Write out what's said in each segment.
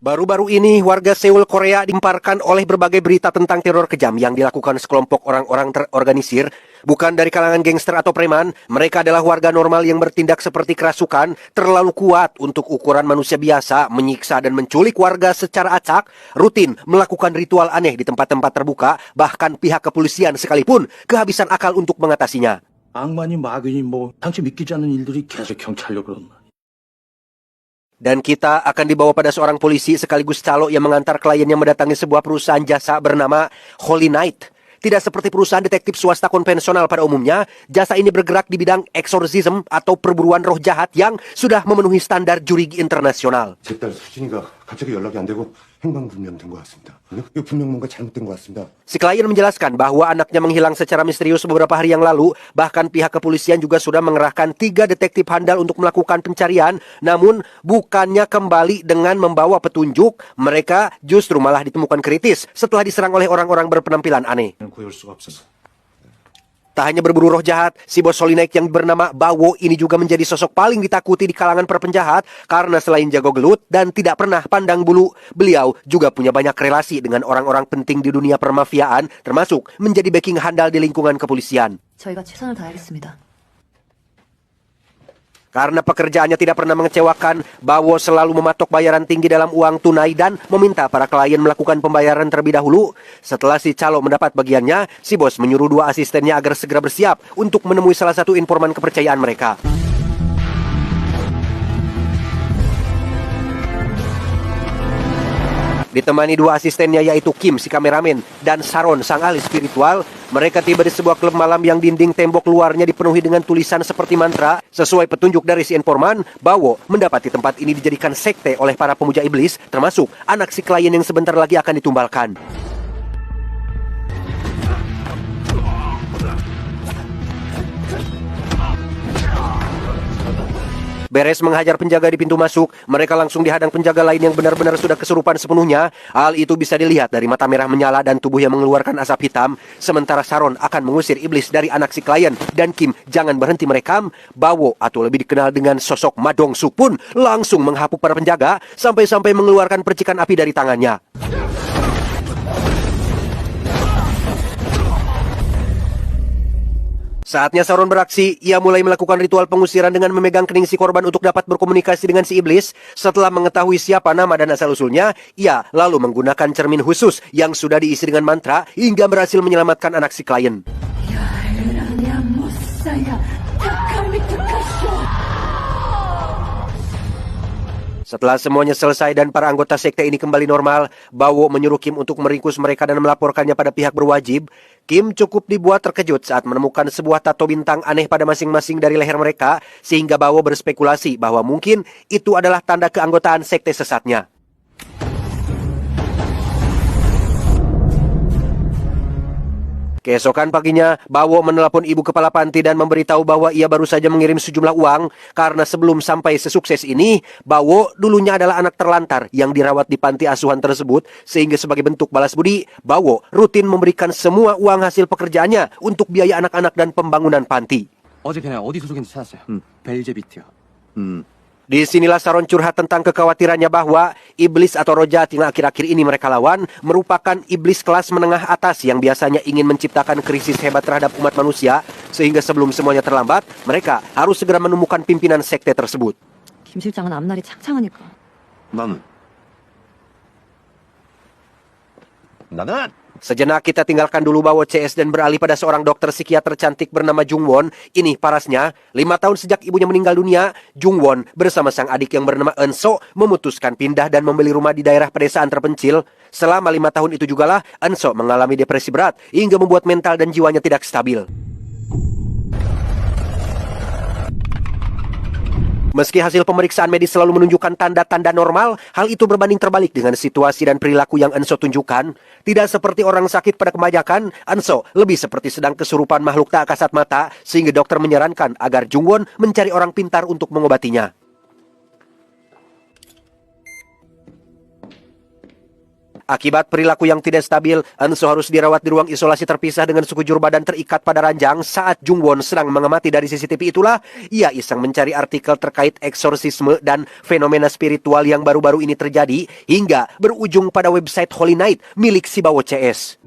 Baru-baru ini, warga Seoul, Korea dimparkan oleh berbagai berita tentang teror kejam yang dilakukan sekelompok orang-orang terorganisir. Bukan dari kalangan gangster atau preman, mereka adalah warga normal yang bertindak seperti kerasukan, terlalu kuat untuk ukuran manusia biasa, menyiksa dan menculik warga secara acak, rutin melakukan ritual aneh di tempat-tempat terbuka, bahkan pihak kepolisian sekalipun kehabisan akal untuk mengatasinya. 악마니 마귀니 당신 믿기지 않는 일들이 계속 경찰력으로 Dan kita akan dibawa pada seorang polisi sekaligus calo yang mengantar kliennya mendatangi sebuah perusahaan jasa bernama Holy Night. Tidak seperti perusahaan detektif swasta konvensional pada umumnya, jasa ini bergerak di bidang exorcism atau perburuan roh jahat yang sudah memenuhi standar juri internasional. 제 딸 수진이가 갑자기 연락이 안 되고 행방불명된 것 같습니다. 이거 분명 뭔가 잘못된 것 같습니다. Si klien menjelaskan bahwa anaknya menghilang secara misterius beberapa hari yang lalu, bahkan pihak kepolisian juga sudah mengerahkan 3 detektif handal untuk melakukan pencarian, namun bukannya kembali dengan membawa petunjuk, mereka justru malah ditemukan kritis setelah diserang oleh orang-orang berpenampilan aneh. 구해올 수가 없어서. Tak hanya berburu roh jahat, si bos Holy Night yang bernama Bawo ini juga menjadi sosok paling ditakuti di kalangan para penjahat karena selain jago gelut dan tidak pernah pandang bulu, beliau juga punya banyak relasi dengan orang-orang penting di dunia permafiaan, termasuk menjadi backing handal di lingkungan kepolisian. 저희가 최선을 다하겠습니다. Karena pekerjaannya tidak pernah mengecewakan, Bawo selalu mematok bayaran tinggi dalam uang tunai dan meminta para klien melakukan pembayaran terlebih dahulu. Setelah si calo mendapat bagiannya, si bos menyuruh 2 asistennya agar segera bersiap untuk menemui salah satu informan kepercayaan mereka. Ditemani 2 asistennya yaitu Kim si kameramen dan Sharon sang ahli spiritual, mereka tiba di sebuah klub malam yang dinding tembok luarnya dipenuhi dengan tulisan seperti mantra. Sesuai petunjuk dari si informan, Bawo mendapati tempat ini dijadikan sekte oleh para pemuja iblis, termasuk anak si klien yang sebentar lagi akan ditumbalkan. Beres menghajar penjaga di pintu masuk, mereka langsung dihadang penjaga lain yang benar-benar sudah kesurupan sepenuhnya. Hal itu bisa dilihat dari mata merah menyala dan tubuh yang mengeluarkan asap hitam. Sementara Sharon akan mengusir iblis dari anak si klien dan Kim jangan berhenti merekam. Bawo atau lebih dikenal dengan sosok Ma Dong-suk pun langsung menghapuk para penjaga sampai-sampai mengeluarkan percikan api dari tangannya. Saatnya Sharon beraksi, ia mulai melakukan ritual pengusiran dengan memegang kening si korban untuk dapat berkomunikasi dengan si iblis. Setelah mengetahui siapa nama dan asal-usulnya, ia lalu menggunakan cermin khusus yang sudah diisi dengan mantra hingga berhasil menyelamatkan anak si klien. Setelah semuanya selesai dan para anggota sekte ini kembali normal, Bawo menyuruh Kim untuk meringkus mereka dan melaporkannya pada pihak berwajib. Kim cukup dibuat terkejut saat menemukan sebuah tato bintang aneh pada masing-masing dari leher mereka, sehingga Bawo berspekulasi bahwa mungkin itu adalah tanda keanggotaan sekte sesatnya. Keesokan paginya, Bawo menelpon ibu kepala panti dan memberitahu bahwa ia baru saja mengirim sejumlah uang karena sebelum sampai sesukses ini, Bawo dulunya adalah anak terlantar yang dirawat di panti asuhan tersebut, sehingga sebagai bentuk balas budi, Bawo rutin memberikan semua uang hasil pekerjaannya untuk biaya anak-anak dan pembangunan panti. 어제 걔네 어디 소속인지 찾았어요. 벨제비트요. Disinilah Sharon curhat tentang kekhawatirannya bahwa iblis atau roh jahat yang akhir-akhir ini mereka lawan merupakan iblis kelas menengah atas yang biasanya ingin menciptakan krisis hebat terhadap umat manusia, sehingga sebelum semuanya terlambat, mereka harus segera menemukan pimpinan sekte tersebut. 김 실장은 앞날이 창창하니까. 나는 Sejenak kita tinggalkan dulu Bawo CS dan beralih pada seorang dokter psikiater cantik bernama Jungwon. Ini parasnya, 5 tahun sejak ibunya meninggal dunia, Jungwon bersama sang adik yang bernama Eunso memutuskan pindah dan membeli rumah di daerah pedesaan terpencil. Selama 5 tahun itu jugalah, Eunso mengalami depresi berat hingga membuat mental dan jiwanya tidak stabil. Meski hasil pemeriksaan medis selalu menunjukkan tanda-tanda normal, hal itu berbanding terbalik dengan situasi dan perilaku yang Eunso tunjukkan. Tidak seperti orang sakit pada kebanyakan, Eunso lebih seperti sedang kesurupan makhluk tak kasat mata, sehingga dokter menyarankan agar Jungwon mencari orang pintar untuk mengobatinya. Akibat perilaku yang tidak stabil, Enso harus dirawat di ruang isolasi terpisah dengan sekujur badan terikat pada ranjang. Saat Jungwon sedang mengamati dari CCTV itulah, ia iseng mencari artikel terkait eksorsisme dan fenomena spiritual yang baru-baru ini terjadi, hingga berujung pada website Holy Night milik si Bawo CS.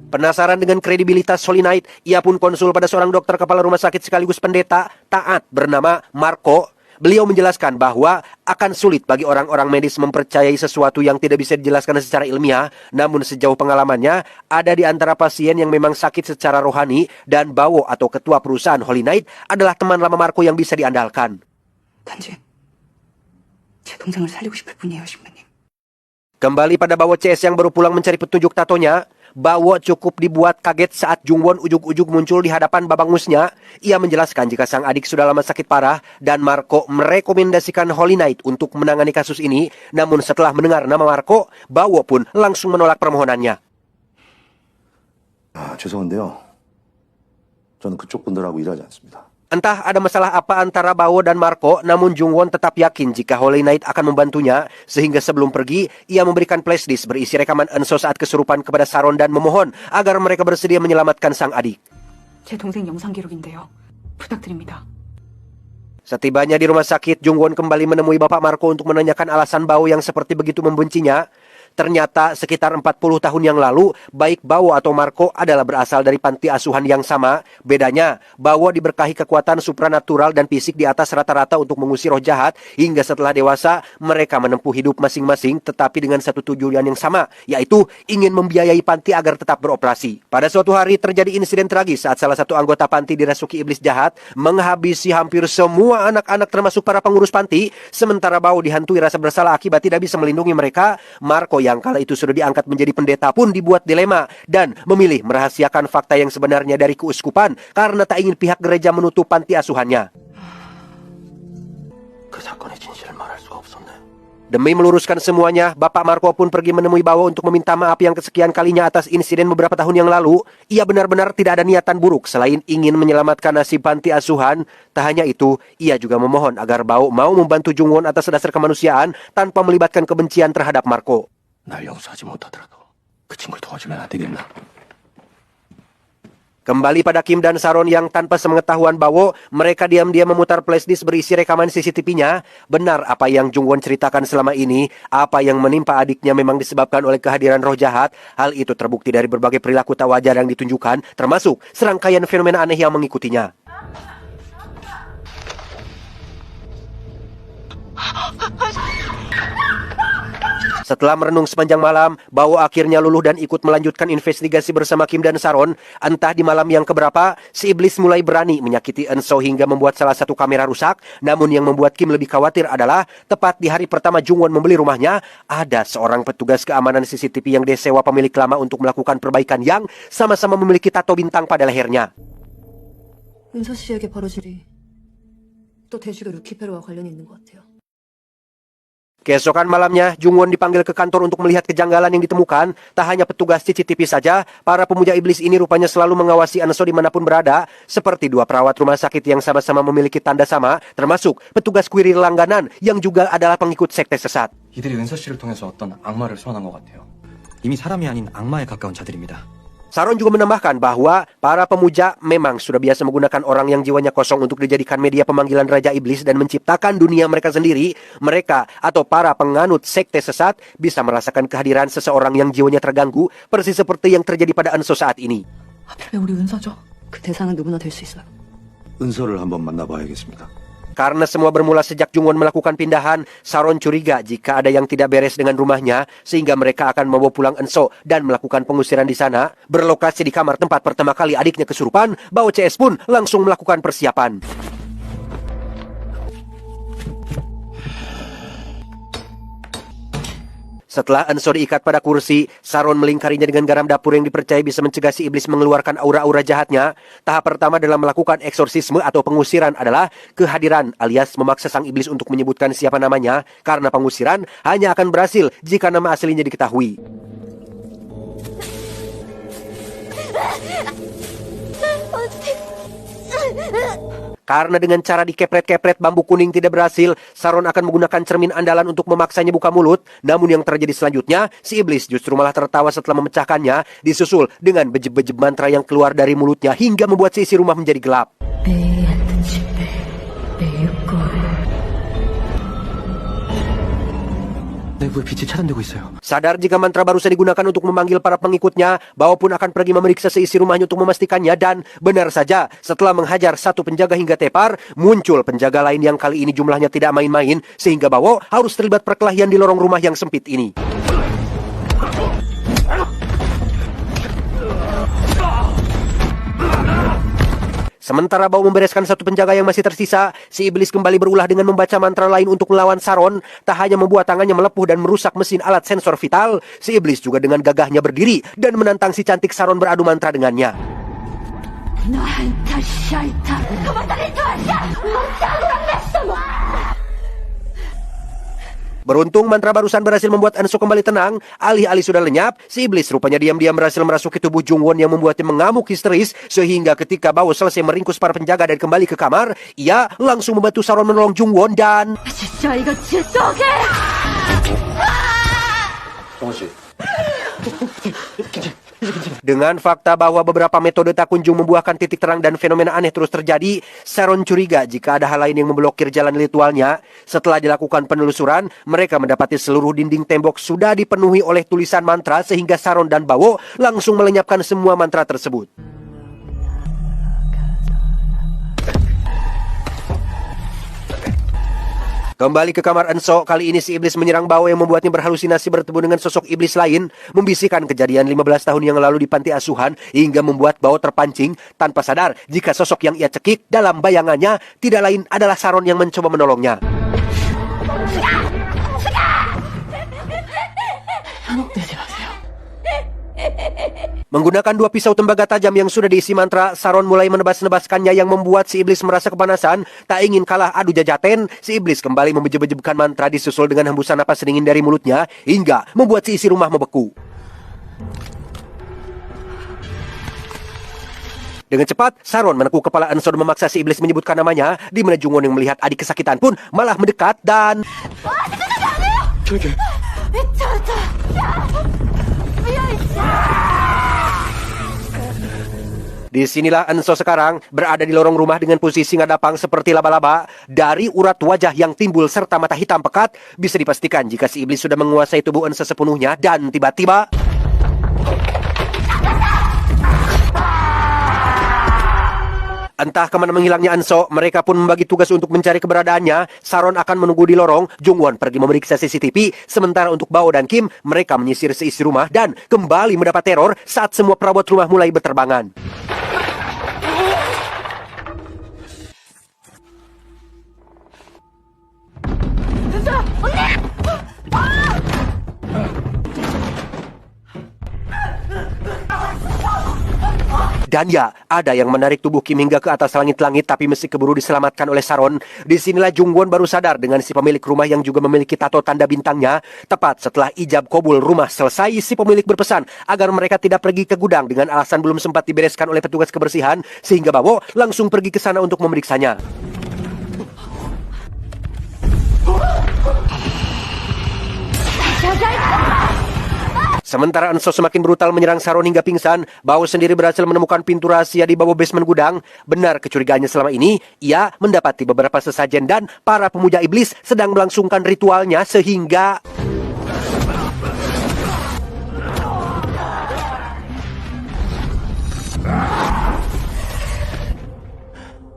Penasaran dengan kredibilitas Holy Night, ia pun konsul pada seorang dokter kepala rumah sakit sekaligus pendeta taat bernama Marco. Beliau menjelaskan bahwa akan sulit bagi orang-orang medis mempercayai sesuatu yang tidak bisa dijelaskan secara ilmiah, namun sejauh pengalamannya, ada di antara pasien yang memang sakit secara rohani, dan Bawo atau ketua perusahaan Holy Night adalah teman lama Marco yang bisa diandalkan. 단지 제 동생을 살리고 싶을 뿐이에요, 신부님. Kembali pada Bawo CS yang baru pulang mencari petunjuk tatonya, Bawo cukup dibuat kaget saat Jungwon ujug-ujug muncul di hadapan babangusnya. Ia menjelaskan jika sang adik sudah lama sakit parah dan Marco merekomendasikan Holy Night untuk menangani kasus ini. Namun setelah mendengar nama Marco, Bawo pun langsung menolak permohonannya. 죄송한데요. 저는 그쪽 분들하고 일하지 않습니다. Entah ada masalah apa antara Bawo dan Marco, namun Jungwon tetap yakin jika Holy Night akan membantunya, sehingga sebelum pergi, ia memberikan flashdisk berisi rekaman Enso saat kesurupan kepada Saron dan memohon agar mereka bersedia menyelamatkan sang adik. 제 동생 영상 기록인데요. 부탁드립니다. Setibanya di rumah sakit, Jungwon kembali menemui Bapak Marco untuk menanyakan alasan Bawo yang seperti begitu membencinya. Ternyata sekitar 40 tahun yang lalu, baik Bawo atau Marco adalah berasal dari panti asuhan yang sama. Bedanya, Bawo diberkahi kekuatan supranatural dan fisik di atas rata-rata untuk mengusir roh jahat, hingga setelah dewasa, mereka menempuh hidup masing-masing tetapi dengan satu tujuan yang sama, yaitu ingin membiayai panti agar tetap beroperasi. Pada suatu hari terjadi insiden tragis saat salah satu anggota panti dirasuki iblis jahat, menghabisi hampir semua anak-anak termasuk para pengurus panti, sementara Bawo dihantui rasa bersalah akibat tidak bisa melindungi mereka. Marco yang kala itu sudah diangkat menjadi pendeta pun dibuat dilema dan memilih merahasiakan fakta yang sebenarnya dari keuskupan karena tak ingin pihak gereja menutup panti asuhannya. 그 사건의 진실을 말할 수가 없었네. Demi meluruskan semuanya, Bapak Marco pun pergi menemui Bawo untuk meminta maaf yang kesekian kalinya atas insiden beberapa tahun yang lalu. Ia benar-benar tidak ada niatan buruk selain ingin menyelamatkan nasib panti asuhan. Tak hanya itu, ia juga memohon agar Bawo mau membantu Jungwon atas dasar kemanusiaan tanpa melibatkan kebencian terhadap Marco. 날 용서하지 못하더라도 그 친구를 도와주면 안 되겠나? Kembali pada Kim dan Saron yang tanpa sepengetahuan Bawo, mereka diam-diam memutar flashdisk berisi rekaman CCTV-nya. Benar apa yang Jungwon ceritakan selama ini, apa yang menimpa adiknya memang disebabkan oleh kehadiran roh jahat. Hal itu terbukti dari berbagai perilaku tak wajar yang ditunjukkan, termasuk serangkaian fenomena aneh yang mengikutinya. Setelah merenung sepanjang malam, Bawo akhirnya luluh dan ikut melanjutkan investigasi bersama Kim dan Saron. Entah di malam yang keberapa, si iblis mulai berani menyakiti Enso hingga membuat salah satu kamera rusak. Namun yang membuat Kim lebih khawatir adalah tepat di hari pertama Jungwon membeli rumahnya, ada seorang petugas keamanan CCTV yang disewa pemilik lama untuk melakukan perbaikan yang sama-sama memiliki tato bintang pada lehernya. 은서 씨에게 벌어질 일이 또 대주교 루키페로와 관련이 있는 것 같아요. Keesokan malamnya, Jungwon dipanggil ke kantor untuk melihat kejanggalan yang ditemukan. Tak hanya petugas CCTV saja, para pemuja iblis ini rupanya selalu mengawasi Enso dimanapun berada, seperti dua perawat rumah sakit yang sama-sama memiliki tanda sama, termasuk petugas kurir langganan yang juga adalah pengikut sekte sesat. 이들이 은서 씨를 통해서 어떤 악마를 소환한 것 같아요. 이미 사람이 아닌 악마에 가까운 자들입니다. Saron juga menambahkan bahwa para pemuja memang sudah biasa menggunakan orang yang jiwanya kosong untuk dijadikan media pemanggilan Raja Iblis dan menciptakan dunia mereka sendiri. Mereka atau para penganut sekte sesat bisa merasakan kehadiran seseorang yang jiwanya terganggu, persis seperti yang terjadi pada Enso saat ini. 하필 왜 우리 은서죠? 그 대상은 누구나 될 수 있어요. 은서를 한번 만나봐야겠습니다. Karena semua bermula sejak Jungwon melakukan pindahan, Saron curiga jika ada yang tidak beres dengan rumahnya, sehingga mereka akan membawa pulang Enso dan melakukan pengusiran di sana. Berlokasi di kamar tempat pertama kali adiknya kesurupan, Bawo CS pun langsung melakukan persiapan. Setelah Enso diikat pada kursi, Saron melingkarinya dengan garam dapur yang dipercaya bisa mencegah si iblis mengeluarkan aura-aura jahatnya. Tahap pertama dalam melakukan eksorsisme atau pengusiran adalah kehadiran alias memaksa sang iblis untuk menyebutkan siapa namanya, karena pengusiran hanya akan berhasil jika nama aslinya diketahui. Karena dengan cara dikepret-kepret bambu kuning tidak berhasil, Saron akan menggunakan cermin andalan untuk memaksanya buka mulut. Namun yang terjadi selanjutnya, si iblis justru malah tertawa setelah memecahkannya, disusul dengan bejeb-bejeb mantra yang keluar dari mulutnya hingga membuat si isi rumah menjadi gelap. 내부에 빛이 차단되고 있어요. Sadar jika mantra barusan digunakan untuk memanggil para pengikutnya, Bao pun akan pergi memeriksa seisi rumahnya untuk memastikannya, dan benar saja, setelah menghajar satu penjaga hingga tepar, muncul penjaga lain yang kali ini jumlahnya tidak main-main, sehingga Bao harus terlibat perkelahian di lorong rumah yang sempit ini. Sementara Bao membereskan satu penjaga yang masih tersisa, si iblis kembali berulah dengan membaca mantra lain untuk melawan Saron. Tak hanya membuat tangannya melepuh dan merusak mesin alat sensor vital, si iblis juga dengan gagahnya berdiri dan menantang si cantik Saron beradu mantra dengannya. Beruntung mantra barusan berhasil membuat Anso kembali tenang. Alih-alih sudah lenyap, si iblis rupanya diam-diam berhasil merasuki tubuh Jungwon yang membuatnya mengamuk histeris, sehingga ketika Bao selesai meringkus para penjaga dan kembali ke kamar, ia langsung membantu Saron menolong Jungwon dan... Dengan fakta bahwa beberapa metode tak kunjung membuahkan titik terang dan fenomena aneh terus terjadi, Saron curiga jika ada hal lain yang memblokir jalan ritualnya. Setelah dilakukan penelusuran, mereka mendapati seluruh dinding tembok sudah dipenuhi oleh tulisan mantra sehingga Saron dan Bao langsung melenyapkan semua mantra tersebut. Kembali ke kamar Enso, kali ini si iblis menyerang Bao yang membuatnya berhalusinasi bertemu dengan sosok iblis lain, membisikkan kejadian 15 tahun yang lalu di panti asuhan hingga membuat Bao terpancing tanpa sadar jika sosok yang ia cekik dalam bayangannya tidak lain adalah Saron yang mencoba menolongnya. Menggunakan dua pisau tembaga tajam yang sudah diisi mantra, Saron mulai menebas-nebaskannya yang membuat si iblis merasa kepanasan. Tak ingin kalah adu jajaten, si iblis kembali membejeb-bejebkan mantra disusul dengan hembusan napas dingin dari mulutnya hingga membuat si isi rumah membeku. Dengan cepat, Saron menekuk kepala Anso dan memaksa si iblis menyebutkan namanya, di mana Jungwon yang melihat adik kesakitan pun malah mendekat dan... Disinilah Enso sekarang berada di lorong rumah dengan posisi ngadapang seperti laba-laba. Dari urat wajah yang timbul serta mata hitam pekat, bisa dipastikan jika si iblis sudah menguasai tubuh Enso sepenuhnya. Dan tiba-tiba... Entah kemana menghilangnya Anso, mereka pun membagi tugas untuk mencari keberadaannya. Saron akan menunggu di lorong, Jungwon pergi memeriksa CCTV, sementara untuk Bao dan Kim, mereka menyisir seisi rumah dan kembali mendapat teror saat semua perabot rumah mulai berterbangan. Dan ya, ada yang menarik tubuh Kim hingga ke atas langit-langit tapi mesti keburu diselamatkan oleh Saron. Disinilah Jungwon baru sadar dengan si pemilik rumah yang juga memiliki tato tanda bintangnya. Tepat setelah ijab kabul rumah selesai, si pemilik berpesan agar mereka tidak pergi ke gudang dengan alasan belum sempat dibereskan oleh petugas kebersihan, sehingga Bao langsung pergi ke sana untuk memeriksanya. Sementara Enso semakin brutal menyerang Saron hingga pingsan, Bao sendiri berhasil menemukan pintu rahasia di bawah basement gudang. Benar kecurigaannya selama ini, ia mendapati beberapa sesajen dan para pemuja iblis sedang melangsungkan ritualnya sehingga...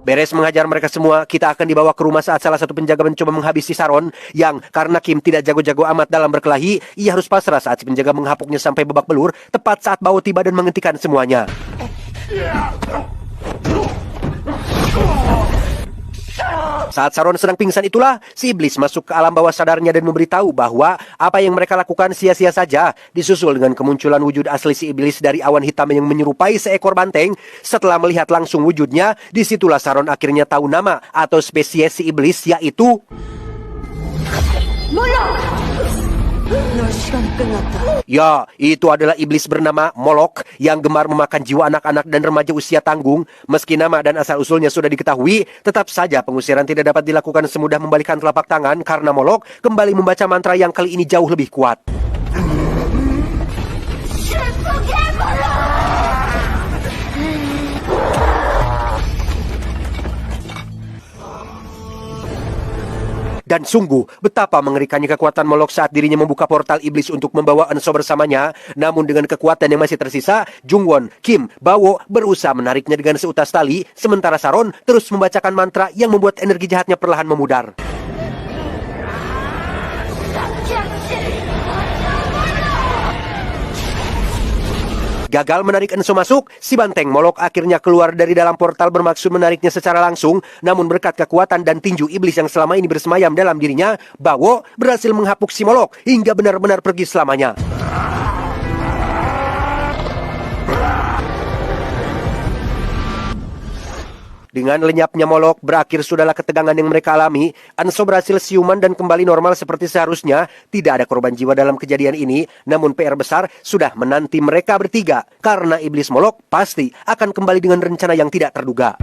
Beres mengajar mereka semua, kita akan dibawa ke rumah saat salah satu penjaga mencoba menghabisi Saron, yang karena Kim tidak jago-jago amat dalam berkelahi, ia harus pasrah saat si penjaga menghapuknya sampai babak belur, tepat saat Bao tiba dan menghentikan semuanya. Saat Saron sedang pingsan itulah, si iblis masuk ke alam bawah sadarnya dan memberitahu bahwa apa yang mereka lakukan sia-sia saja, disusul dengan kemunculan wujud asli si iblis dari awan hitam yang menyerupai seekor banteng. Setelah melihat langsung wujudnya, disitulah Saron akhirnya tahu nama atau spesies si iblis, yaitu... 널 시간이 끝났다. Ya, itu adalah iblis bernama Molok yang gemar memakan jiwa anak-anak dan remaja usia tanggung. Meski nama dan asal-usulnya sudah diketahui, tetap saja pengusiran tidak dapat dilakukan semudah membalikkan telapak tangan karena Molok kembali membaca mantra yang kali ini jauh lebih kuat. Dan sungguh, betapa mengerikannya kekuatan Molok saat dirinya membuka portal iblis untuk membawa Enso bersamanya. Namun dengan kekuatan yang masih tersisa, Jungwon, Kim, Bawo berusaha menariknya dengan seutas tali, sementara Saron terus membacakan mantra yang membuat energi jahatnya perlahan memudar. Gagal menarik Enso masuk, si banteng Molok akhirnya keluar dari dalam portal bermaksud menariknya secara langsung. Namun berkat kekuatan dan tinju iblis yang selama ini bersemayam dalam dirinya, Bawo berhasil menghapuk si Molok hingga benar-benar pergi selamanya. Dengan lenyapnya Molok, berakhir sudahlah ketegangan yang mereka alami. Enso berhasil siuman dan kembali normal seperti seharusnya. Tidak ada korban jiwa dalam kejadian ini, namun PR besar sudah menanti mereka bertiga. Karena iblis Molok pasti akan kembali dengan rencana yang tidak terduga.